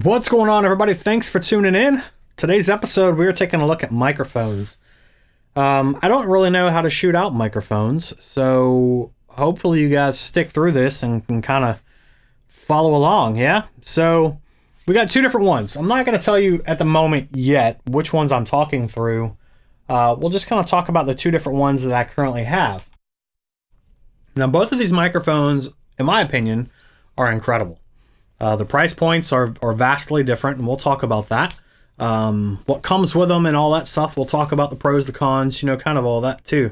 What's going on, everybody? Thanks for tuning in. Today's episode, we're taking a look at microphones. I don't really know how to shoot out microphones, so hopefully you guys stick through this and can kind of follow along, yeah? So we got two different ones. I'm not going to tell you at the moment yet which ones I'm talking through. We'll just kind of talk about the two different ones that I currently have. Now, both of these microphones, in my opinion, are incredible. The price points are vastly different, and we'll talk about that. What comes with them and all that stuff. We'll talk about the pros, the cons, kind of all that too.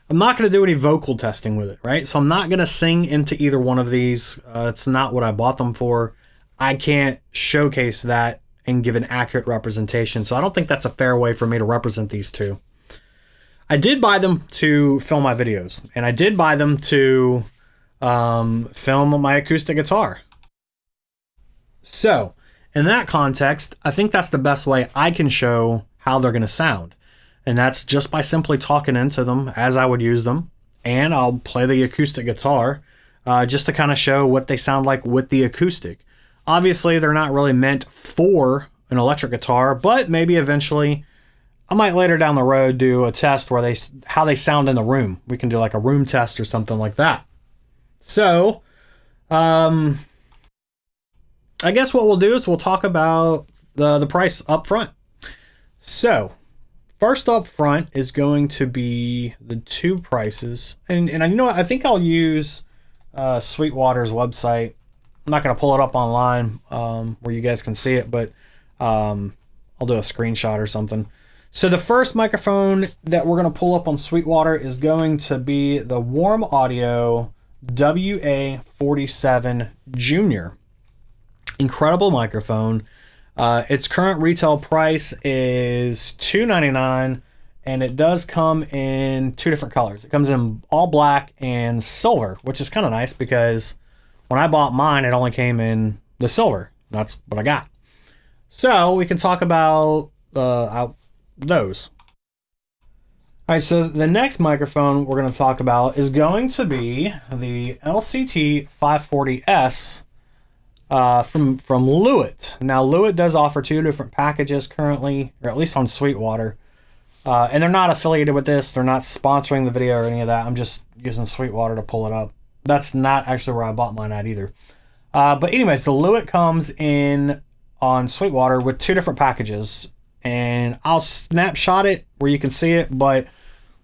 I'm not going to do any vocal testing with it, right? So I'm not going to sing into either one of these. It's not what I bought them for. I can't showcase that and give an accurate representation. So I don't think that's a fair way for me to represent these two. I did buy them to film my videos, and I did buy them to film my acoustic guitar. So, in that context, I think that's the best way I can show how they're going to sound. And that's just by simply talking into them as I would use them. And I'll play the acoustic guitar just to kind of show what they sound like with the acoustic. Obviously, they're not really meant for an electric guitar, but maybe eventually I might later down the road do a test where how they sound in the room. We can do like a room test or something like that. So, I guess what we'll do is we'll talk about the price up front. So, first up front is going to be the two prices. And you know what? I think I'll use Sweetwater's website. I'm not going to pull it up online where you guys can see it, but I'll do a screenshot or something. So the first microphone that we're going to pull up on Sweetwater is going to be the Warm Audio WA-47jr. Incredible microphone. Its current retail price is $299, and it does come in two different colors. It comes in all black and silver, which is kind of nice because when I bought mine, it only came in the silver. That's what I got. So we can talk about those. All right, so the next microphone we're going to talk about is going to be the LCT 540S. From Lewitt. Now, Lewitt does offer two different packages currently, or at least on Sweetwater. And they're not affiliated with this. They're not sponsoring the video or any of that. I'm just using Sweetwater to pull it up. That's not actually where I bought mine at either. But anyway, so Lewitt comes in on Sweetwater with two different packages. And I'll snapshot it where you can see it, but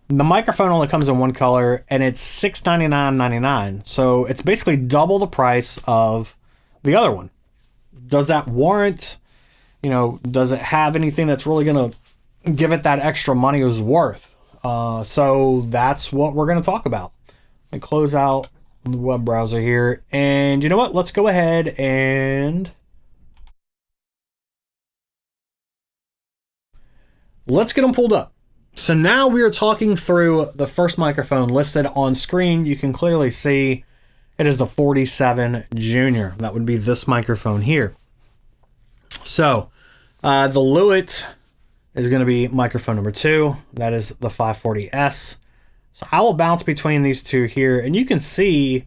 the microphone only comes in one color, and it's $699.99. So it's basically double the price of the other one. Does that warrant, does it have anything that's really going to give it that extra money it was worth? So that's what we're going to talk about. And close out the web browser here. And you know what? Let's go ahead and let's get them pulled up. So now we are talking through the first microphone listed on screen. You can clearly see it is the 47 Junior. That would be this microphone here. So the Lewitt is going to be microphone number 2. That is the 540S. So I will bounce between these two here, and you can see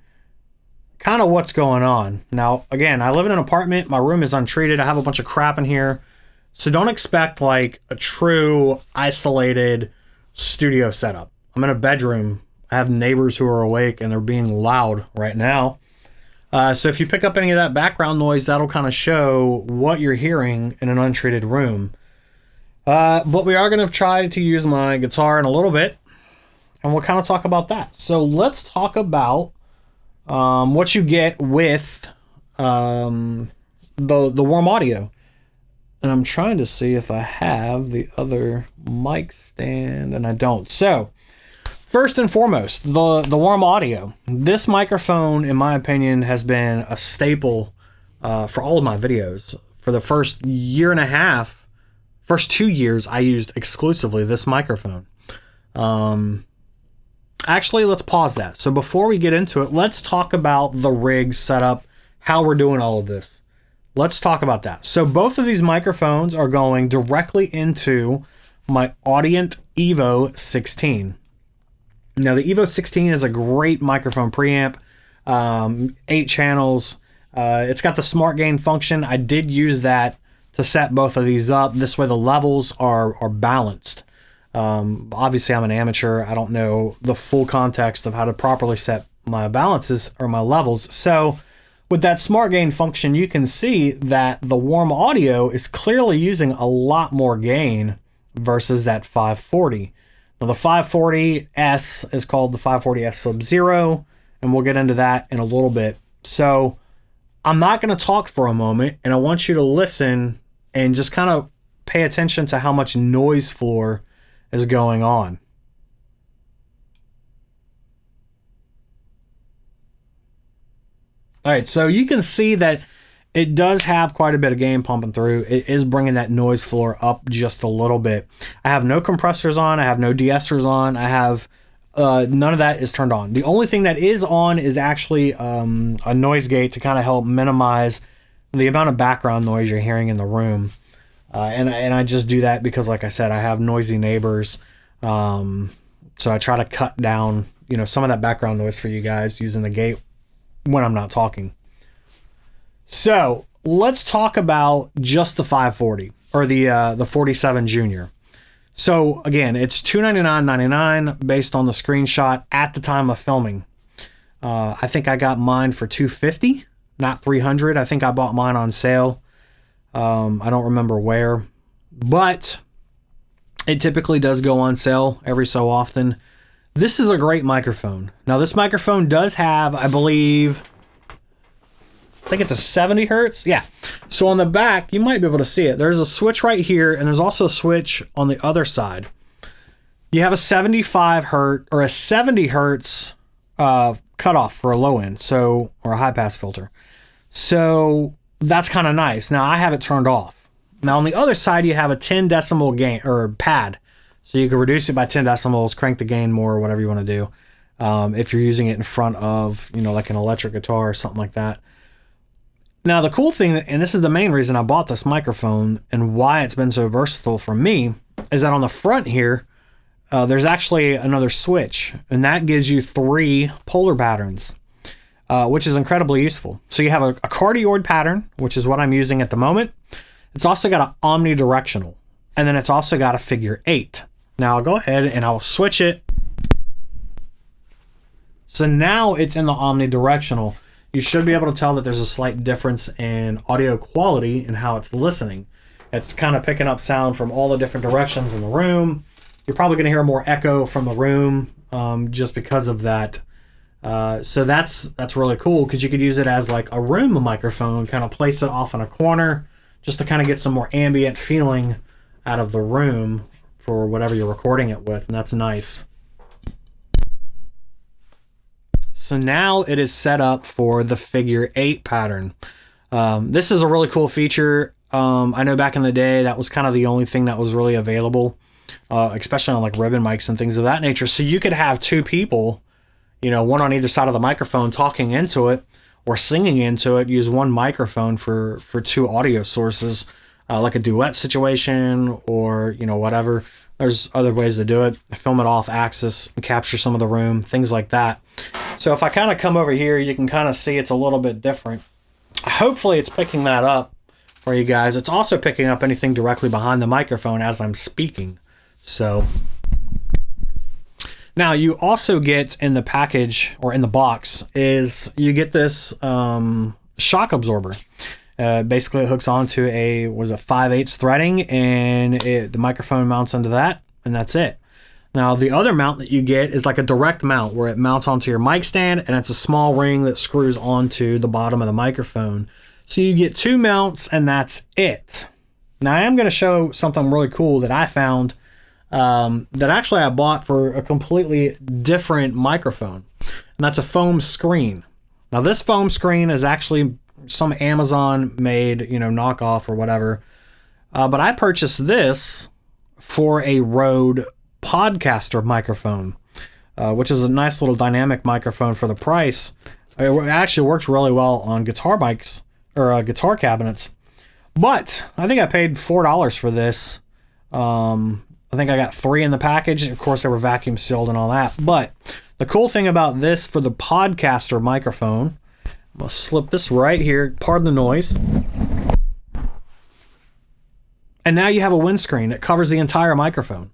kind of what's going on. Now, again, I live in an apartment. My room is untreated. I have a bunch of crap in here. So don't expect like a true isolated studio setup. I'm in a bedroom. I have neighbors who are awake and they're being loud right now. So if you pick up any of that background noise, that'll kind of show what you're hearing in an untreated room. But we are going to try to use my guitar in a little bit, and we'll kind of talk about that. So let's talk about what you get with the Warm Audio. And I'm trying to see if I have the other mic stand, and I don't. So first and foremost, the Warm Audio. This microphone, in my opinion, has been a staple for all of my videos. For the first year and a half, first 2 years, I used exclusively this microphone. Actually, let's pause that. So before we get into it, let's talk about the rig setup, how we're doing all of this. Let's talk about that. So both of these microphones are going directly into my Audient Evo 16. Now, the Evo 16 is a great microphone preamp, 8 channels. It's got the smart gain function. I did use that to set both of these up. This way the levels are balanced. Obviously I'm an amateur. I don't know the full context of how to properly set my balances or my levels. So with that smart gain function, you can see that the warm audio is clearly using a lot more gain versus that 540. Now the 540S is called the 540S Sub-Zero, and we'll get into that in a little bit. So I'm not going to talk for a moment, and I want you to listen and just kind of pay attention to how much noise floor is going on. All right, so you can see that it does have quite a bit of gain pumping through. It is bringing that noise floor up just a little bit. I have no compressors on. I have no de-essers on. I have none of that is turned on. The only thing that is on is actually a noise gate to kind of help minimize the amount of background noise you're hearing in the room. And I just do that because, like I said, I have noisy neighbors. So I try to cut down, some of that background noise for you guys using the gate when I'm not talking. So let's talk about just the 540 or the 47 Junior. So again, it's $299.99 based on the screenshot at the time of filming. I think I got mine for $250, not $300. I think I bought mine on sale. I don't remember where, but it typically does go on sale every so often. This is a great microphone. Now this microphone does have, I think it's a 70 hertz. Yeah. So on the back, you might be able to see it. There's a switch right here, and there's also a switch on the other side. You have a 75 hertz or a 70 hertz cutoff for a low end, or a high pass filter. So that's kind of nice. Now I have it turned off. Now on the other side, you have a 10 decimal gain or pad. So you can reduce it by 10 decimals, crank the gain more, or whatever you want to do. If you're using it in front of, like an electric guitar or something like that. Now, the cool thing, and this is the main reason I bought this microphone and why it's been so versatile for me, is that on the front here, there's actually another switch, and that gives you 3 polar patterns, which is incredibly useful. So you have a cardioid pattern, which is what I'm using at the moment. It's also got an omnidirectional, and then it's also got a figure 8. Now, I'll go ahead and I'll switch it. So now it's in the omnidirectional. You should be able to tell that there's a slight difference in audio quality and how it's listening. It's kind of picking up sound from all the different directions in the room. You're probably going to hear more echo from the room just because of that. So that's really cool because you could use it as like a room microphone, kind of place it off in a corner just to kind of get some more ambient feeling out of the room for whatever you're recording it with, and that's nice. So now it is set up for the figure 8 pattern. This is a really cool feature. I know back in the day that was kind of the only thing that was really available, especially on like ribbon mics and things of that nature. So you could have 2 people, one on either side of the microphone talking into it or singing into it, use one microphone for 2 audio sources, like a duet situation or, whatever. There's other ways to do it. Film it off axis and capture some of the room, things like that. So if I kind of come over here, you can kind of see it's a little bit different. Hopefully it's picking that up for you guys. It's also picking up anything directly behind the microphone as I'm speaking. So now you also get in the package or in the box is you get this shock absorber. Basically it hooks onto a 5/8 threading, and the microphone mounts into that, and that's it. Now the other mount that you get is like a direct mount where it mounts onto your mic stand, and it's a small ring that screws onto the bottom of the microphone. So you get 2 mounts, and that's it. Now I am going to show something really cool that I found that actually I bought for a completely different microphone, and that's a foam screen. Now this foam screen is actually some Amazon made, knockoff or whatever. But I purchased this for a Rode Podcaster microphone, which is a nice little dynamic microphone for the price. It actually works really well on guitar mics or guitar cabinets. But I think I paid $4 for this. I think I got 3 in the package. Of course, they were vacuum sealed and all that. But the cool thing about this for the Podcaster microphone, I'll slip this right here. Pardon the noise. And now you have a windscreen that covers the entire microphone.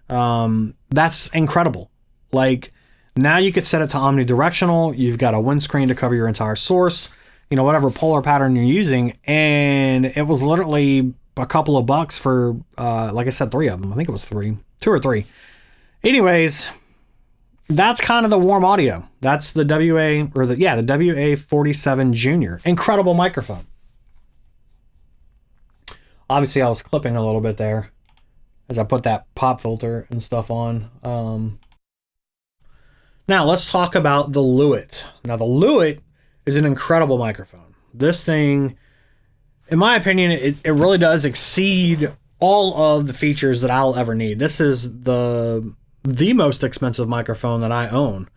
That's incredible. Like, now you could set it to omnidirectional. You've got a windscreen to cover your entire source, you know, whatever polar pattern you're using. And it was literally a couple of bucks for, like I said, 3 of them. I think it was 2 or 3. Anyways, that's kind of the warm audio. That's the the WA-47jr. Incredible microphone. Obviously, I was clipping a little bit there as I put that pop filter and stuff on. Now, let's talk about the Lewitt. Now, the Lewitt is an incredible microphone. This thing, in my opinion, it really does exceed all of the features that I'll ever need. This is the most expensive microphone that I own.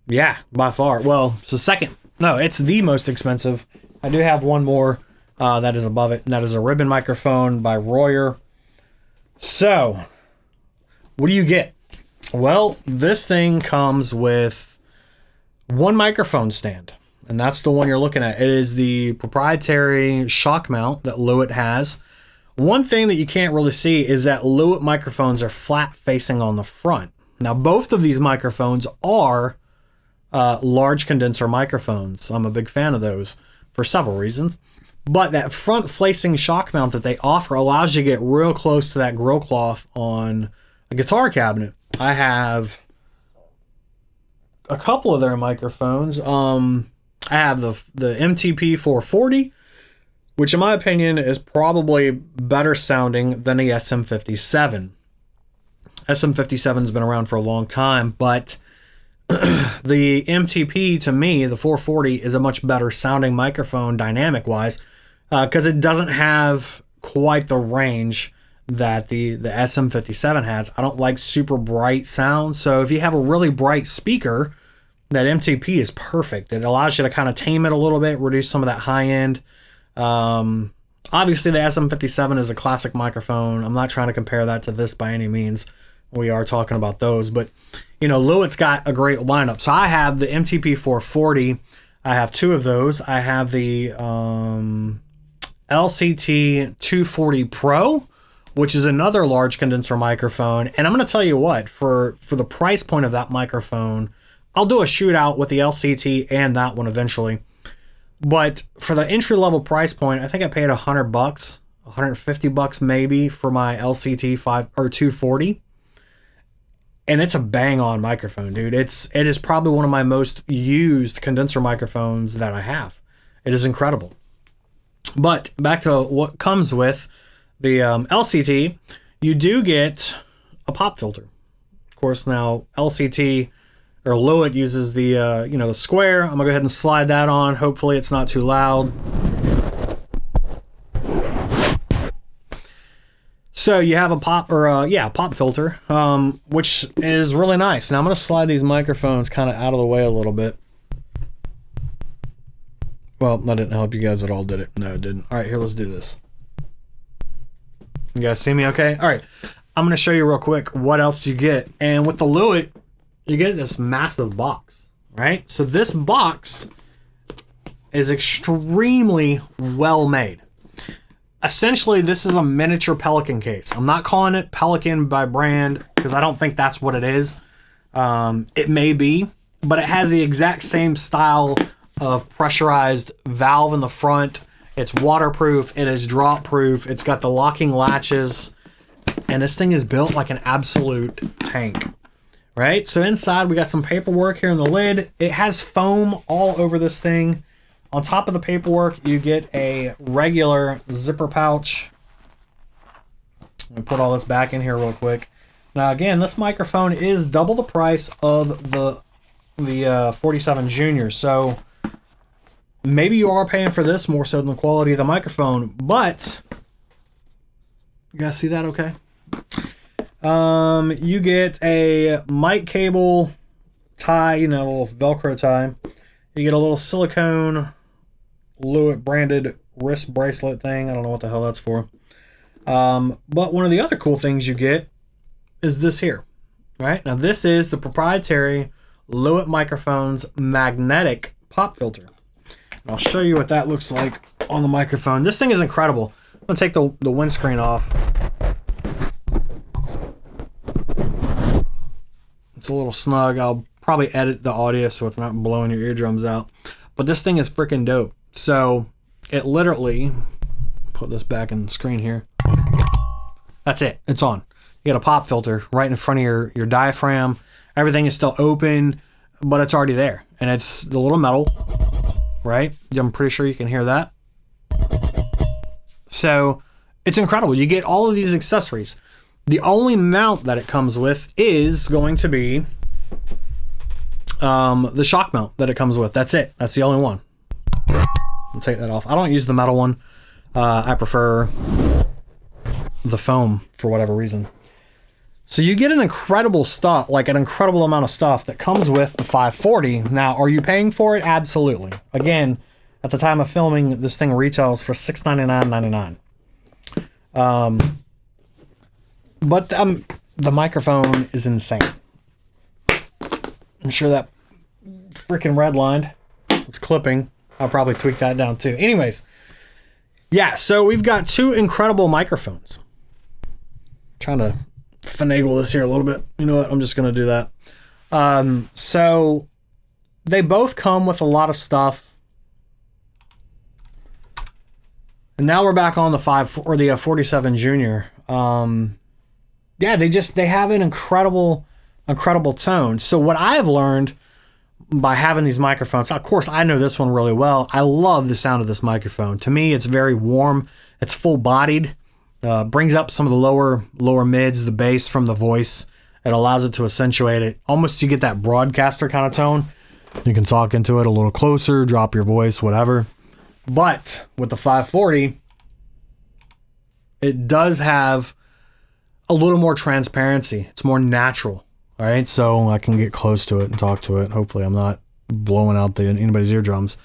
Yeah, by far. Well, it's the second. No, it's the most expensive. I do have one more that is above it, and that is a ribbon microphone by Royer. So, what do you get? Well, this thing comes with one microphone stand, and that's the one you're looking at. It is the proprietary shock mount that Lewitt has. One thing that you can't really see is that Lewitt microphones are flat facing on the front. Now, both of these microphones are large condenser microphones. I'm a big fan of those for several reasons. But that front-facing shock mount that they offer allows you to get real close to that grill cloth on a guitar cabinet. I have a couple of their microphones. I have the MTP 440, which in my opinion is probably better sounding than the SM57. SM57 has been around for a long time, but the MTP, to me, the 440, is a much better sounding microphone dynamic-wise, because it doesn't have quite the range that the SM57 has. I don't like super bright sound, so if you have a really bright speaker, that MTP is perfect. It allows you to kind of tame it a little bit, reduce some of that high end. Obviously, the SM57 is a classic microphone. I'm not trying to compare that to this by any means. We are talking about those, but you know, Lewitt's got a great lineup. So I have the MTP 440. I have 2 of those. I have the LCT 240 Pro, which is another large condenser microphone. And I'm going to tell you what, for the price point of that microphone, I'll do a shootout with the LCT and that one eventually. But for the entry-level price point, I think I paid $100, $150 maybe for my LCT 240. And it's a bang-on microphone, dude. It is probably one of my most used condenser microphones that I have. It is incredible. But back to what comes with the LCT, you do get a pop filter. Of course, now LCT or Lewitt uses the the square. I'm gonna go ahead and slide that on. Hopefully, it's not too loud. So you have a pop pop filter, which is really nice. Now I'm gonna slide these microphones kind of out of the way a little bit. Well, that didn't help you guys at all, did it? No, it didn't. All right, here, let's do this. You guys see me okay? All right, I'm gonna show you real quick what else you get. And with the Lewitt, you get this massive box, right? So this box is extremely well made. Essentially, this is a miniature Pelican case. I'm not calling it Pelican by brand because I don't think that's what it is. It may be, but it has the exact same style of pressurized valve in the front. It's waterproof. It is drop proof. It's got the locking latches, and this thing is built like an absolute tank. Right? So inside we got some paperwork here in the lid. It has foam all over this thing. On top of the paperwork, you get a regular zipper pouch. Let me put all this back in here real quick. Now again, this microphone is double the price of the 47jr. So maybe you are paying for this more so than the quality of the microphone, but you guys see that okay? You get a mic cable tie, a little Velcro tie. You get a little silicone Lewitt branded wrist bracelet thing. I don't know what the hell that's for. But one of the other cool things you get is this here, right? Now this is the proprietary Lewitt Microphones magnetic pop filter. And I'll show you what that looks like on the microphone. This thing is incredible. I'm gonna take the windscreen off. It's a little snug. I'll probably edit the audio so it's not blowing your eardrums out. But this thing is freaking dope. So it literally, put this back in the screen here. That's it. It's on. You got a pop filter right in front of your diaphragm. Everything is still open, but it's already there. And it's the little metal, right? I'm pretty sure you can hear that. So it's incredible. You get all of these accessories. The only mount that it comes with is going to be the shock mount that it comes with. That's it. That's the only one. I'll take that off. I don't use the metal one. I prefer the foam for whatever reason. So you get an incredible stuff, like an incredible amount of stuff that comes with the 540. Now, are you paying for it? Absolutely. Again, at the time of filming, this thing retails for $699.99. But the microphone is insane. I'm sure that freaking red line is clipping. I'll probably tweak that down too. Anyways, yeah, so we've got two incredible microphones. Trying to finagle this here a little bit. You know what? I'm just going to do that. So they both come with a lot of stuff. And now we're back on the 47 Junior. Yeah, they have an incredible tone. So what I've learned by having these microphones, of course, I know this one really well. I love the sound of this microphone. To me, it's very warm. It's full-bodied. Brings up some of the lower mids, the bass from the voice. It allows it to accentuate it. Almost you get that broadcaster kind of tone. You can talk into it a little closer, drop your voice, whatever. But with the 540, it does have a little more transparency. It's more natural. All right, so I can get close to it and talk to it. Hopefully I'm not blowing out anybody's eardrums.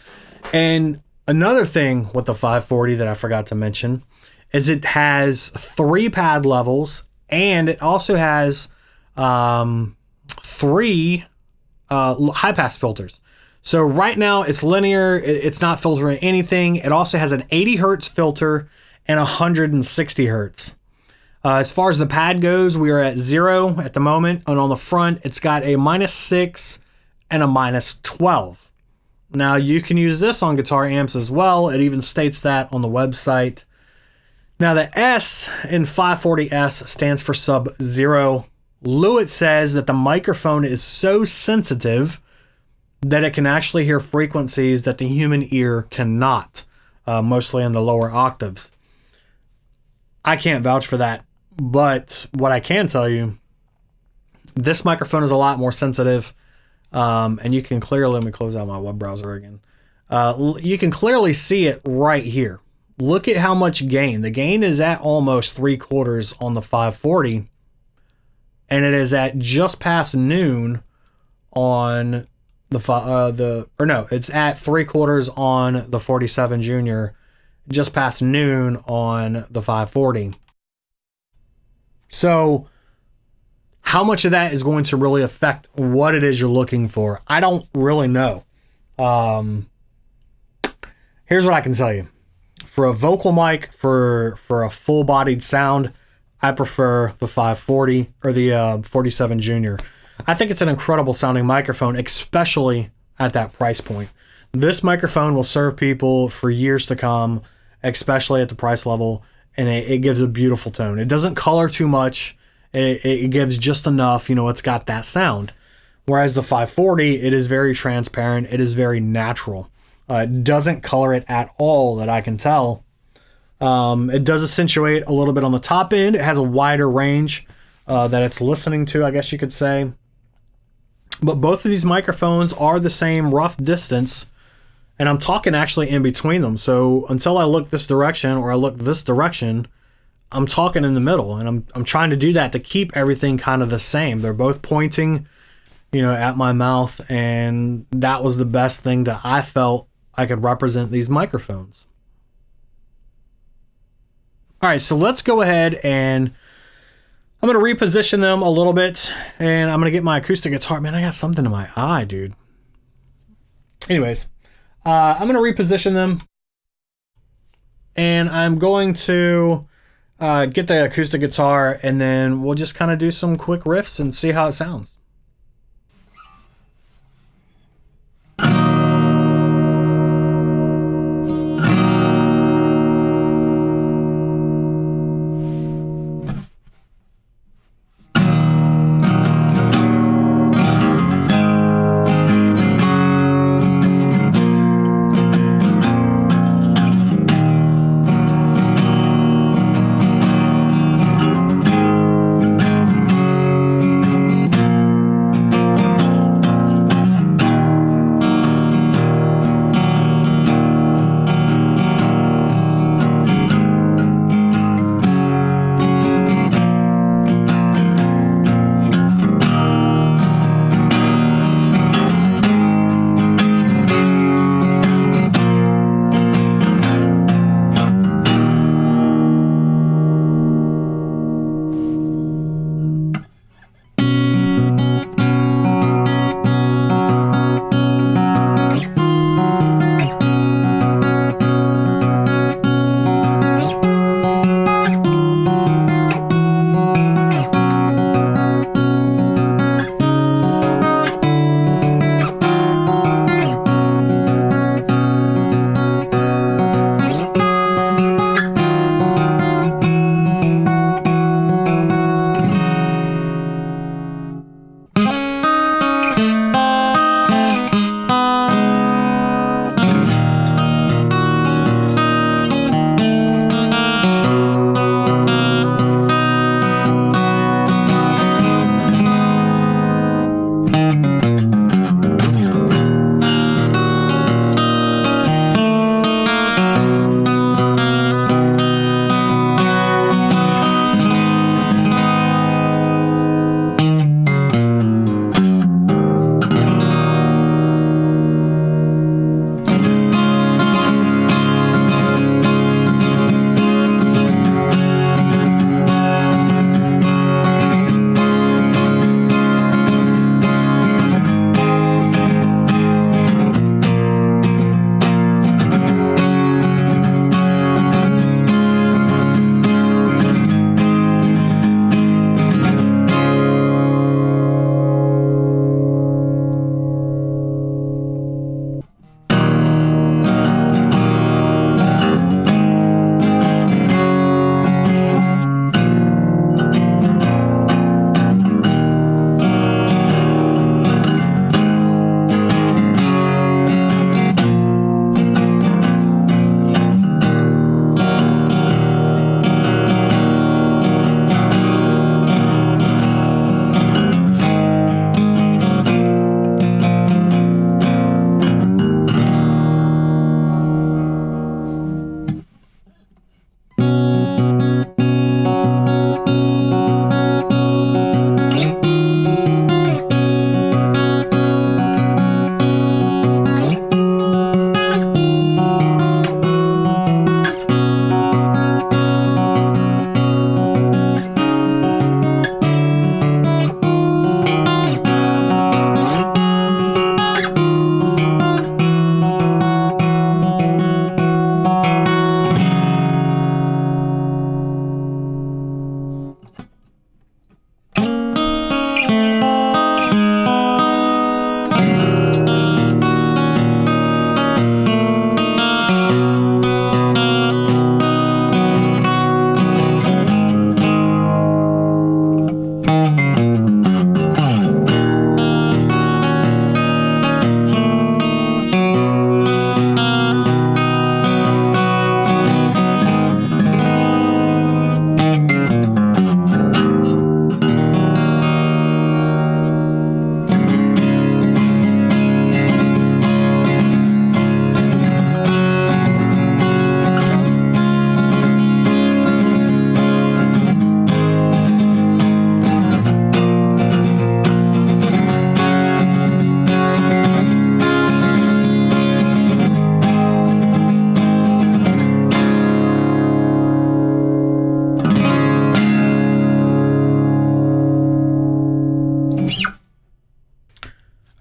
And another thing with the 540 that I forgot to mention is it has 3 pad levels, and it also has 3 high pass filters. So right now it's linear. It's not filtering anything. It also has an 80 hertz filter and 160 hertz. As far as the pad goes, we are at 0 at the moment. And on the front, it's got a -6 and a -12. Now, you can use this on guitar amps as well. It even states that on the website. Now, the S in 540S stands for sub-zero. Lewitt says that the microphone is so sensitive that it can actually hear frequencies that the human ear cannot, mostly in the lower octaves. I can't vouch for that. But what I can tell you, this microphone is a lot more sensitive, and you can clearly, let me close out my web browser again. You can clearly see it right here. Look at how much gain. The gain is at almost 3/4 on the 540, and it is at just past noon on it's at 3/4 on the 47 Junior, just past noon on the 540. So how much of that is going to really affect what it is you're looking for? I don't really know. Here's what I can tell you. For a vocal mic, for a full-bodied sound, I prefer the 540 or the 47 Junior. I think it's an incredible sounding microphone, especially at that price point. This microphone will serve people for years to come, especially at the price level. And it gives a beautiful tone. It doesn't color too much. It gives just enough, it's got that sound. Whereas the 540, it is very transparent. It is very natural. It doesn't color it at all that I can tell. It does accentuate a little bit on the top end. It has a wider range that it's listening to, I guess you could say. But both of these microphones are the same rough distance. And I'm talking actually in between them. So until I look this direction or I look this direction, I'm talking in the middle. And I'm trying to do that to keep everything kind of the same. They're both pointing, at my mouth. And that was the best thing that I felt I could represent these microphones. All right, so let's go ahead and I'm going to reposition them a little bit, and I'm going to get my acoustic guitar. Man, I got something in my eye, dude. Anyways, I'm going to reposition them, and I'm going to get the acoustic guitar, and then we'll just kind of do some quick riffs and see how it sounds.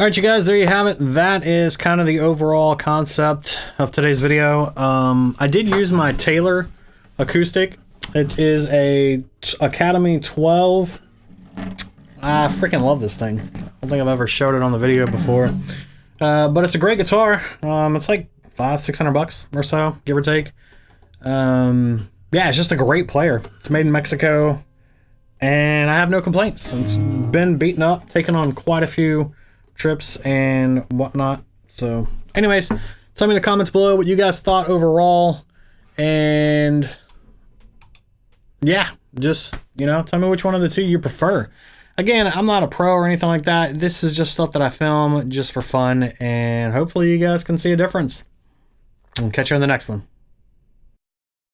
All right, you guys, there you have it. That is kind of the overall concept of today's video. I did use my Taylor acoustic. It is a Academy 12. I freaking love this thing. I don't think I've ever showed it on the video before. But it's a great guitar. It's like $500-600 or so, give or take. Yeah, it's just a great player. It's made in Mexico, and I have no complaints. It's been beaten up, taken on quite a few trips and whatnot. So anyways, tell me in the comments below what you guys thought overall, and yeah, just, you know, tell me which one of the two you prefer. Again, I'm not a pro or anything like that. This is just stuff that I film just for fun, and hopefully you guys can see a difference. I'll catch you in the next one.